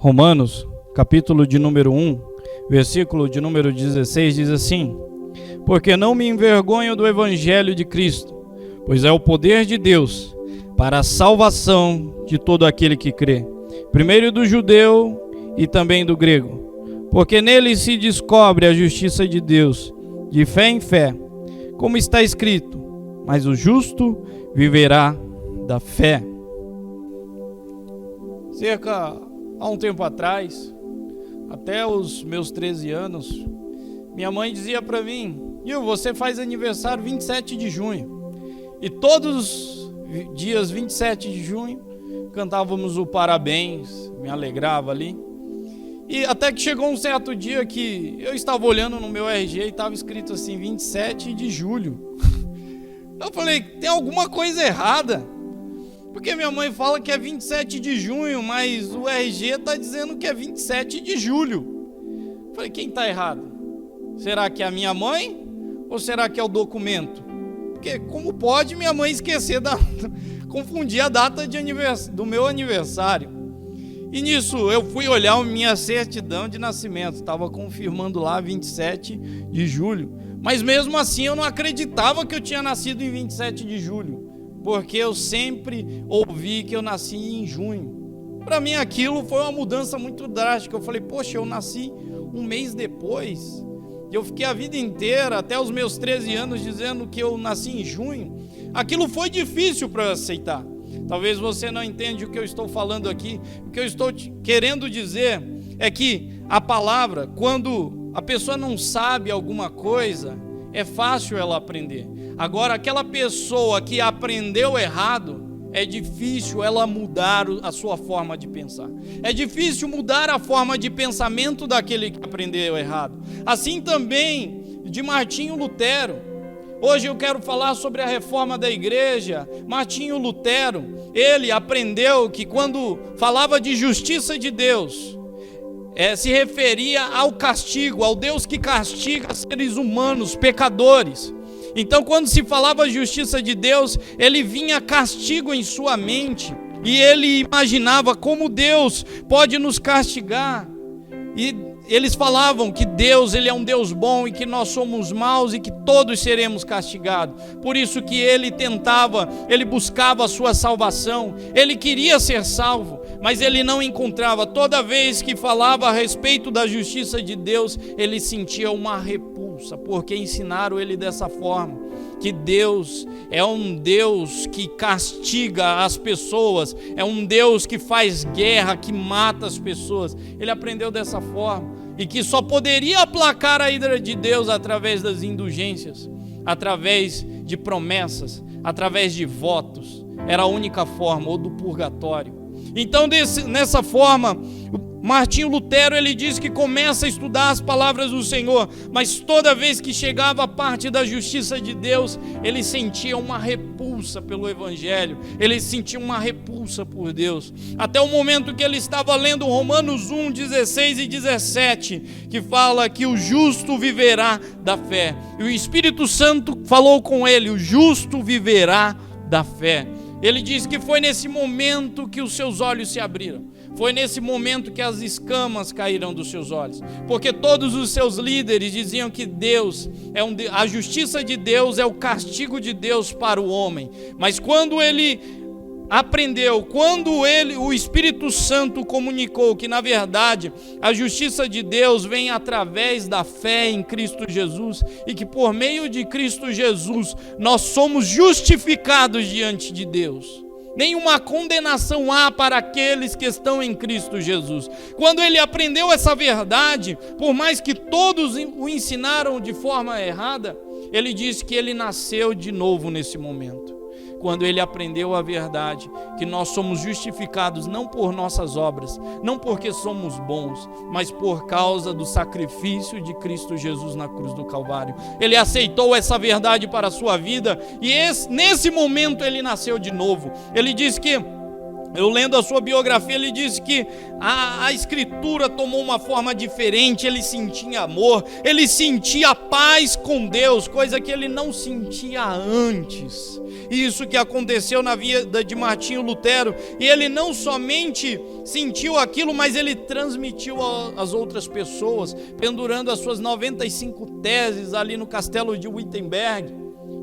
Romanos, capítulo de número 1, versículo de número 16, diz assim: porque não me envergonho do evangelho de Cristo, pois é o poder de Deus para a salvação de todo aquele que crê, primeiro do judeu e também do grego, porque nele se descobre a justiça de Deus, de fé em fé, como está escrito: mas o justo viverá da fé. Há um tempo atrás, até os meus 13 anos, minha mãe dizia para mim: você faz aniversário 27 de junho. E todos os dias 27 de junho cantávamos o parabéns, me alegrava ali. E até que chegou um certo dia que eu estava olhando no meu RG e estava escrito assim, 27 de julho. Eu falei, tem alguma coisa errada. Porque minha mãe fala que é 27 de junho, mas o RG está dizendo que é 27 de julho. Eu falei, quem está errado? Será que é a minha mãe ou será que é o documento? Porque como pode minha mãe esquecer confundir a data do meu aniversário? E nisso eu fui olhar a minha certidão de nascimento, estava confirmando lá 27 de julho. Mas mesmo assim eu não acreditava que eu tinha nascido em 27 de julho. Porque eu sempre ouvi que eu nasci em junho. Para mim aquilo foi uma mudança muito drástica. Eu falei, poxa, eu nasci um mês depois. E eu fiquei a vida inteira, até os meus 13 anos, dizendo que eu nasci em junho. Aquilo foi difícil para eu aceitar. Talvez você não entenda o que eu estou falando aqui. O que eu estou querendo dizer é que a palavra, quando a pessoa não sabe alguma coisa, é fácil ela aprender. Agora, aquela pessoa que aprendeu errado, é difícil ela mudar a sua forma de pensar. É difícil mudar a forma de pensamento daquele que aprendeu errado. Assim também de Martinho Lutero. Hoje eu quero falar sobre a reforma da igreja. Martinho Lutero, ele aprendeu que quando falava de justiça de Deus, se referia ao castigo, ao Deus que castiga seres humanos, pecadores. Então, quando se falava a justiça de Deus, ele vinha castigo em sua mente, e ele imaginava como Deus pode nos castigar. E eles falavam que Deus, ele é um Deus bom e que nós somos maus e que todos seremos castigados. Por isso que ele buscava a sua salvação, ele queria ser salvo, mas ele não encontrava. Toda vez que falava a respeito da justiça de Deus, ele sentia uma repulsa, porque ensinaram ele dessa forma, que Deus é um Deus que castiga as pessoas, é um Deus que faz guerra, que mata as pessoas. Ele aprendeu dessa forma, e que só poderia aplacar a ira de Deus através das indulgências, através de promessas, através de votos. Era a única forma, ou do purgatório. Então, nessa forma, Martinho Lutero, ele diz que começa a estudar as palavras do Senhor, mas toda vez que chegava a parte da justiça de Deus, ele sentia uma repulsa pelo Evangelho, ele sentia uma repulsa por Deus, até o momento que ele estava lendo Romanos 1, 16 e 17, que fala que o justo viverá da fé, e o Espírito Santo falou com ele, o justo viverá da fé. Ele diz que foi nesse momento que os seus olhos se abriram. Foi nesse momento que as escamas caíram dos seus olhos. Porque todos os seus líderes diziam que Deus a justiça de Deus é o castigo de Deus para o homem. Mas quando ele aprendeu, quando o Espírito Santo comunicou que na verdade a justiça de Deus vem através da fé em Cristo Jesus, e que por meio de Cristo Jesus nós somos justificados diante de Deus. Nenhuma condenação há para aqueles que estão em Cristo Jesus. Quando ele aprendeu essa verdade, por mais que todos o ensinaram de forma errada, ele disse que ele nasceu de novo nesse momento. Quando ele aprendeu a verdade, que nós somos justificados não por nossas obras, não porque somos bons, mas por causa do sacrifício de Cristo Jesus na cruz do Calvário. Ele aceitou essa verdade para a sua vida, e nesse momento ele nasceu de novo. Ele diz que Eu lendo a sua biografia, ele disse que a escritura tomou uma forma diferente, ele sentia amor, ele sentia paz com Deus, coisa que ele não sentia antes. Isso que aconteceu na vida de Martinho Lutero, e ele não somente sentiu aquilo, mas ele transmitiu às outras pessoas, pendurando as suas 95 teses ali no castelo de Wittenberg,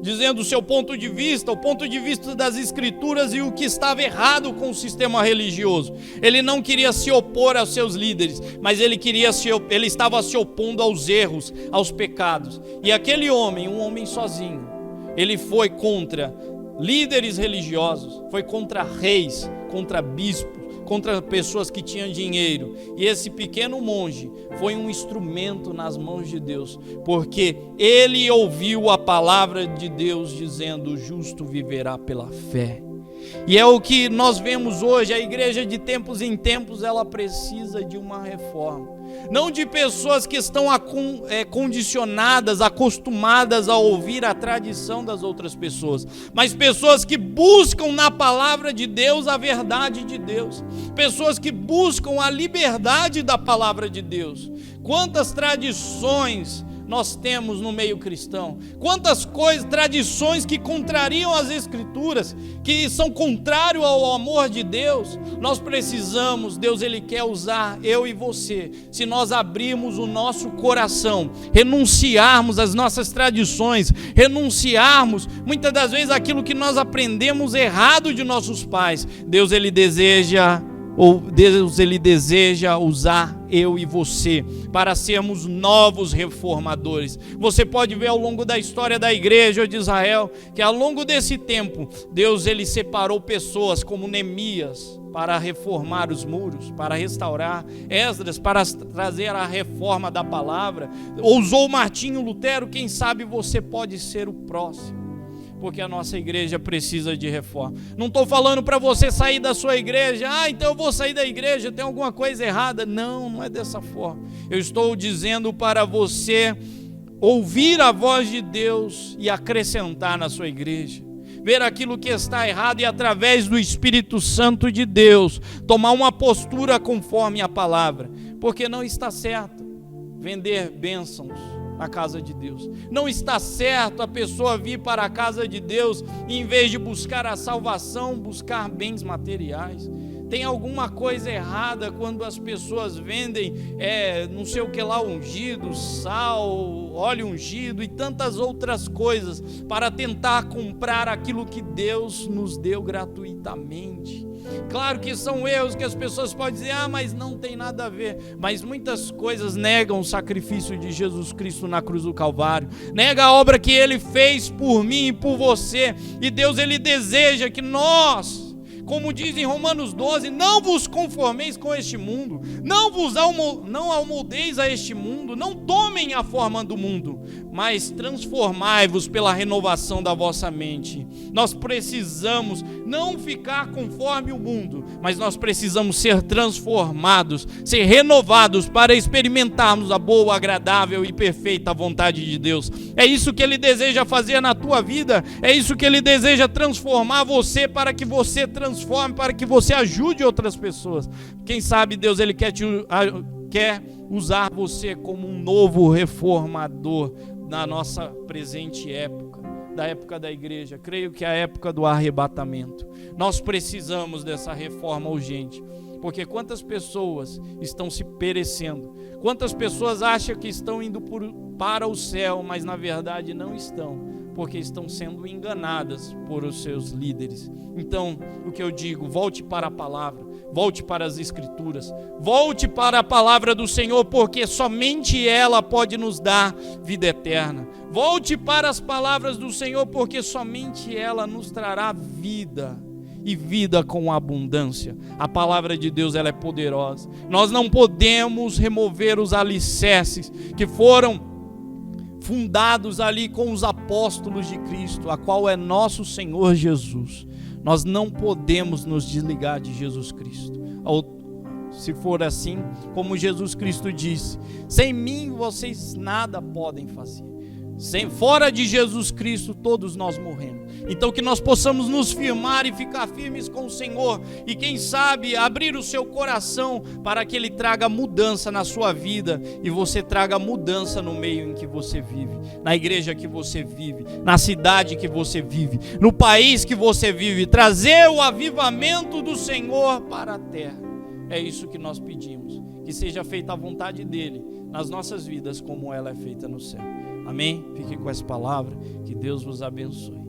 dizendo o seu ponto de vista, o ponto de vista das escrituras e o que estava errado com o sistema religioso. Ele não queria se opor aos seus líderes, mas ele estava se opondo aos erros, aos pecados. E aquele homem, um homem sozinho, ele foi contra líderes religiosos, foi contra reis, contra bispos, contra pessoas que tinham dinheiro. E esse pequeno monge foi um instrumento nas mãos de Deus, porque ele ouviu a palavra de Deus dizendo: o justo viverá pela fé. E é o que nós vemos hoje. A igreja, de tempos em tempos, ela precisa de uma reforma. Não de pessoas que estão condicionadas, acostumadas a ouvir a tradição das outras pessoas, mas pessoas que buscam na palavra de Deus a verdade de Deus, pessoas que buscam a liberdade da palavra de Deus. Quantas tradições nós temos no meio cristão, quantas coisas, tradições que contrariam as escrituras, que são contrárias ao amor de Deus. Nós precisamos, Deus ele quer usar eu e você, se nós abrirmos o nosso coração, renunciarmos às nossas tradições, renunciarmos muitas das vezes aquilo que nós aprendemos errado de nossos pais. Deus ele deseja usar eu e você para sermos novos reformadores. Você pode ver ao longo da história da igreja de Israel que ao longo desse tempo Deus ele separou pessoas como Neemias para reformar os muros, para restaurar, Esdras para trazer a reforma da palavra, usou Martinho Lutero. Quem sabe você pode ser o próximo, porque a nossa igreja precisa de reforma. Não estou falando para você sair da sua igreja, então eu vou sair da igreja, tem alguma coisa errada. Não, não é dessa forma. Eu estou dizendo para você ouvir a voz de Deus e acrescentar na sua igreja, ver aquilo que está errado e através do Espírito Santo de Deus, tomar uma postura conforme a palavra, porque não está certo vender bênçãos a casa de Deus. Não está certo a pessoa vir para a casa de Deus e, em vez de buscar a salvação, buscar bens materiais. Tem alguma coisa errada quando as pessoas vendem não sei o que lá, ungido, sal, óleo ungido e tantas outras coisas para tentar comprar aquilo que Deus nos deu gratuitamente. Claro que são erros que as pessoas podem dizer, mas não tem nada a ver. Mas muitas coisas negam o sacrifício de Jesus Cristo na cruz do Calvário, nega a obra que Ele fez por mim e por você. E Deus ele deseja que nós, como diz em Romanos 12, não vos conformeis com este mundo, não amoldeis a este mundo, não tomem a forma do mundo, mas transformai-vos pela renovação da vossa mente. Nós precisamos não ficar conforme o mundo, mas nós precisamos ser transformados, ser renovados para experimentarmos a boa, agradável e perfeita vontade de Deus. É isso que Ele deseja fazer na tua vida, é isso que Ele deseja transformar você, para que você transforme, para que você ajude outras pessoas. Quem sabe Deus ele quer usar você como um novo reformador na nossa presente época, da época da igreja. Creio que é a época do arrebatamento. Nós precisamos dessa reforma urgente, porque quantas pessoas estão se perecendo, quantas pessoas acham que estão indo para o céu, mas na verdade não estão, porque estão sendo enganadas por os seus líderes. Então, o que eu digo, volte para a palavra, volte para as escrituras, volte para a palavra do Senhor, porque somente ela pode nos dar vida eterna. Volte para as palavras do Senhor, porque somente ela nos trará vida, e vida com abundância. A palavra de Deus ela é poderosa. Nós não podemos remover os alicerces que foram fundados ali com os apóstolos de Cristo, a qual é nosso Senhor Jesus. Nós não podemos nos desligar de Jesus Cristo. Se for assim, como Jesus Cristo disse, sem mim vocês nada podem fazer. Fora de Jesus Cristo, todos nós morremos. Então que nós possamos nos firmar e ficar firmes com o Senhor. E quem sabe abrir o seu coração para que Ele traga mudança na sua vida. E você traga mudança no meio em que você vive. Na igreja que você vive. Na cidade que você vive. No país que você vive. Trazer o avivamento do Senhor para a terra. É isso que nós pedimos. Que seja feita a vontade dEle nas nossas vidas como ela é feita no céu. Amém? Fique com essa palavra. Que Deus vos abençoe.